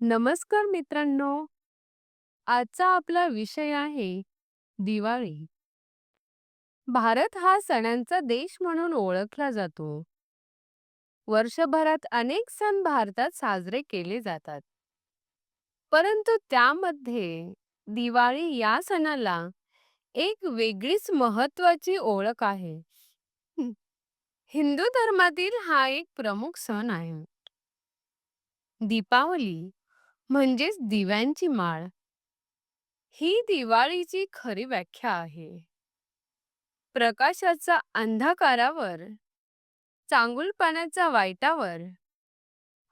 नमस्कार मित्रांनो. आजचा आपला विषय आहे दिवाळी. भारत हा सणांचा देश म्हणून ओळखला जातो. वर्षभरात अनेक सण भारतात साजरे केले जातात. परंतु त्यामध्ये दिवाळी या सणाला एक वेगळीच महत्त्वाची ओळख आहे. हं, हिंदू धर्मातील हा एक प्रमुख सण आहे. दीपावली म्हणजेच दिव्यांची माळ ही दिवाळीची खरी व्याख्या आहे. प्रकाशाचा अंधकारावर, चांगुलपणाचा वाईटावर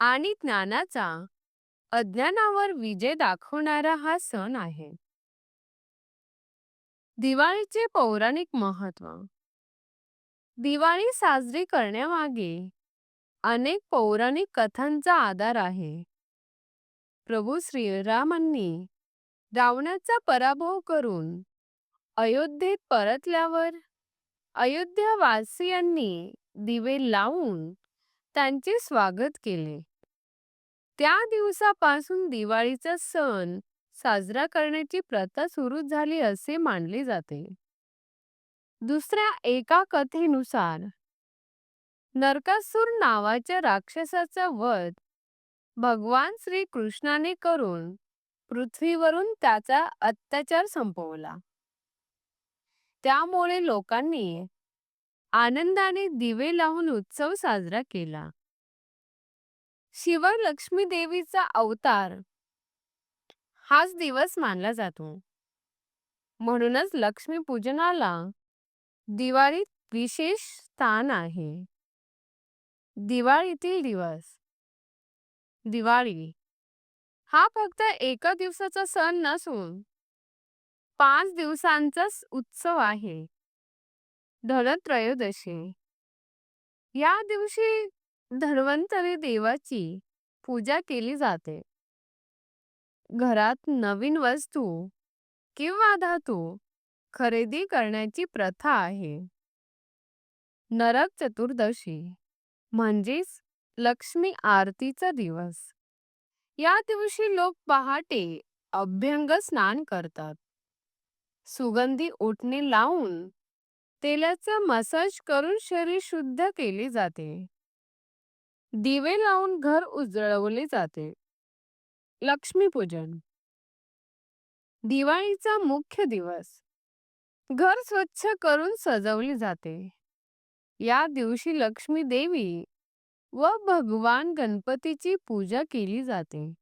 आणि ज्ञानाचा अज्ञानावर विजय दाखवणारा हा सण आहे. दिवाळीचे पौराणिक महत्त्व. दिवाळी साजरी करण्यामागे अनेक पौराणिक कथांचा आधार आहे. प्रभू श्रीरामांनी रावणाचा पराभव करून अयोध्येत परतल्यावर अयोध्यावासियांनी दिवे लावून त्यांचे स्वागत केले. त्या दिवसापासून दिवाळीचा सण साजरा करण्याची प्रथा सुरू झाली असे मानले जाते. दुसऱ्या एका कथेनुसार नरकासूर नावाच्या राक्षसाचा वध भगवान श्रीकृष्णाने करून पृथ्वीवरून त्याचा अत्याचार संपवला. त्यामुळे लोकांनी आनंदाने दिवे लावून उत्सव साजरा केला. शिवाय लक्ष्मी देवीचा अवतार हाच दिवस मानला जातो. म्हणूनच लक्ष्मी पूजनाला दिवाळीत विशेष स्थान आहे. दिवाळीतील दिवस. दिवाळी हा फक्त एका दिवसाचा सण नसून 5 दिवसांचा उत्सव आहे. धनत्रयोदशी या दिवशी धन्वंतरी देवाची पूजा केली जाते. घरात नवीन वस्तू किंवा धातू खरेदी करण्याची प्रथा आहे. नरक चतुर्दशी म्हणजेच लक्ष्मी आरतीचा दिवस. या दिवशी लोक पहाटे अभ्यंग स्नान करतात. सुगंधी ओढणे लावून तेलाचा मसाज करून शरीर शुद्ध केले जाते. दिवे लावून घर उजळवले जाते. लक्ष्मीपूजन. दिवाळीचा मुख्य दिवस. घर स्वच्छ करून सजवले जाते. या दिवशी लक्ष्मी देवी व भगवान गणपतीची पूजा केली जाते.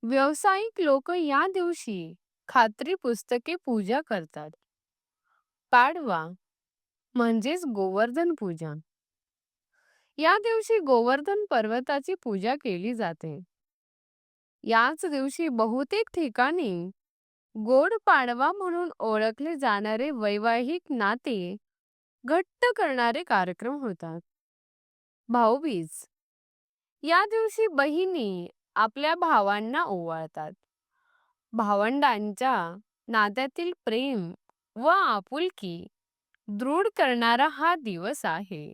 व्यावसायिक लोक या दिवशी खात्री पुस्तके पूजा करतात. पाडवा म्हणजेच गोवर्धन पूजा. या दिवशी गोवर्धन पर्वताची पूजा केली जाते. याच दिवशी बहुतेक ठिकाणी गोड पाडवा म्हणून ओळखले जाणारे वैवाहिक नाते घट्ट करणारे कार्यक्रम होतात. भाऊबीज. या दिवशी बहिणी आपल्या भावांना ओवाळतात. भावंडांच्या नात्यातील प्रेम व आपुलकी दृढ करणारा हा दिवस आहे.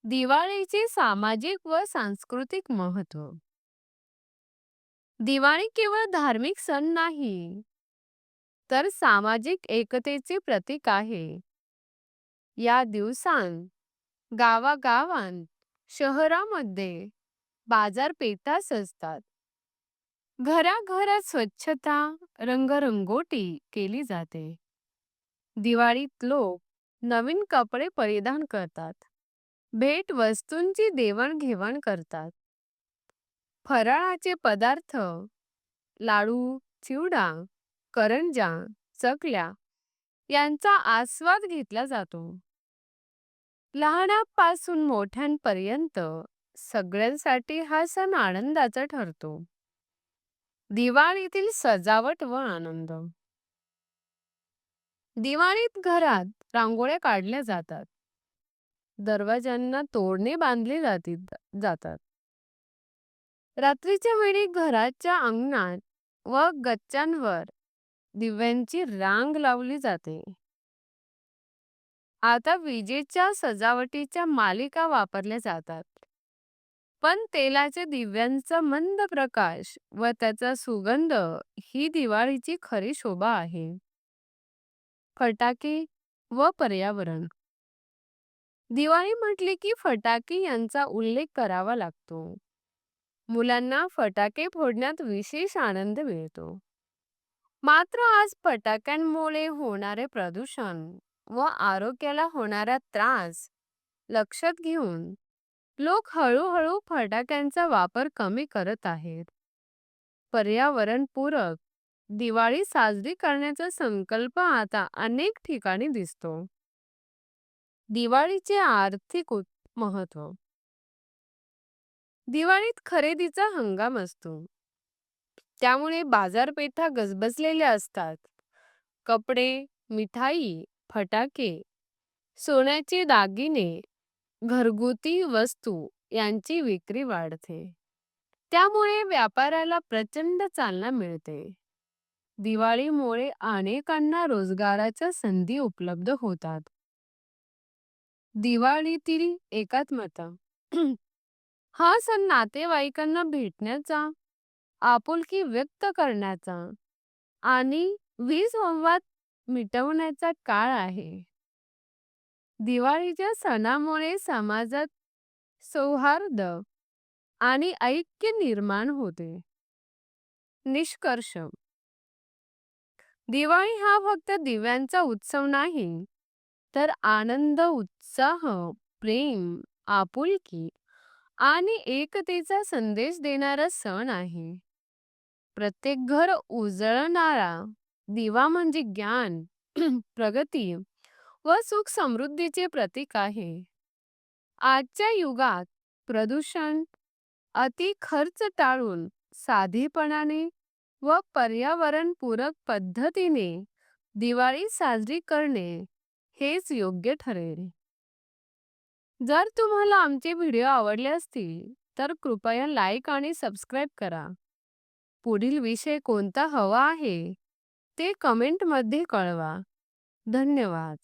दिवाळीचे सामाजिक व सांस्कृतिक महत्त्व. दिवाळी केवळ धार्मिक सण नाही, तर सामाजिक एकतेचे प्रतीक आहे. या दिवसांत गावागावांत, शहरामध्ये बाजारपेठा सजतात. घराघरात स्वच्छता, रंगरंगोटी केली जाते. दिवाळीत लोक नवीन कपडे परिधान करतात. भेट वस्तूंची देवाणघेवाण करतात. फराळाचे पदार्थ, लाडू, चिवडा, करंज्या, चकल्या यांचा आस्वाद घेतला जातो. लहानापासून मोठ्यांपर्यंत सगळ्यांसाठी हा सण आनंदाचा ठरतो. दिवाळीतील सजावट व आनंद. दिवाळीत घरात रांगोळ्या काढल्या जातात. दरवाजांना तोरणे बांधले जातात. रात्रीच्या वेळी घराच्या अंगणात व गच्च्यांवर दिव्यांची रांग लावली जाते. आता विजेच्या सजावटीच्या मालिका वापरल्या जातात. पण तेलाच्या दिव्यांचा मंद प्रकाश व त्याचा सुगंध ही दिवाळीची खरी शोभा आहे. फटाके व पर्यावरण. दिवाळी म्हटली की फटाके यांचा उल्लेख करावा लागतो. मुलांना फटाके फोडण्यात विशेष आनंद मिळतो. मात्र आज फटाक्यांमुळे होणारे प्रदूषण व आरोग्याला होणारा त्रास लक्षात घेऊन लोक हळूहळू फटाक्यांचा वापर कमी करत आहेत. पर्यावरणपूरक दिवाळी साजरी करण्याचा संकल्प आता अनेक ठिकाणी दिसतो. दिवाळीचे आर्थिक महत्त्व. दिवाळीत खरेदीचा हंगाम असतो. त्यामुळे बाजारपेठा गजबजलेल्या असतात. कपडे, मिठाई, फटाके, सोन्याचे दागिने, घरगुती वस्तू यांची विक्री वाढते. त्यामुळे व्यापाराला प्रचंड चालना मिळते. दिवाळीमुळे अनेकांना रोजगाराच्या संधी उपलब्ध होतात. दिवाळीतील एकात्मता. हा सण नातेवाईकांना भेटण्याचा, आपुलकी व्यक्त करण्याचा आणि विसंवाद मिटवण्याचा काळ आहे. दिवाळीच्या सणामुळे समाजात सौहार्द आणि ऐक्य निर्माण होते. निष्कर्ष. दिवाळी हा फक्त दिव्यांचा उत्सव नाही, तर आनंद, उत्साह, प्रेम, आपुलकी आणि एकतेचा संदेश देणारा सण आहे. प्रत्येक घर उजळणारा दिवा म्हणजे ज्ञान, प्रगती व सुख समृद्धीचे प्रतीक आहे. आजच्या युगात प्रदूषण, अति खर्च टाळून साधेपणाने व पर्यावरणपूरक पद्धतीने दिवाळी साजरी करणे हेच योग्य ठरेल. जर तुम्हाला आमचे व्हिडिओ आवडले असतील तर कृपया लाईक आणि सबस्क्राईब करा. पुढील विषय कोणता हवा आहे ते कमेंटमध्ये कळवा. धन्यवाद.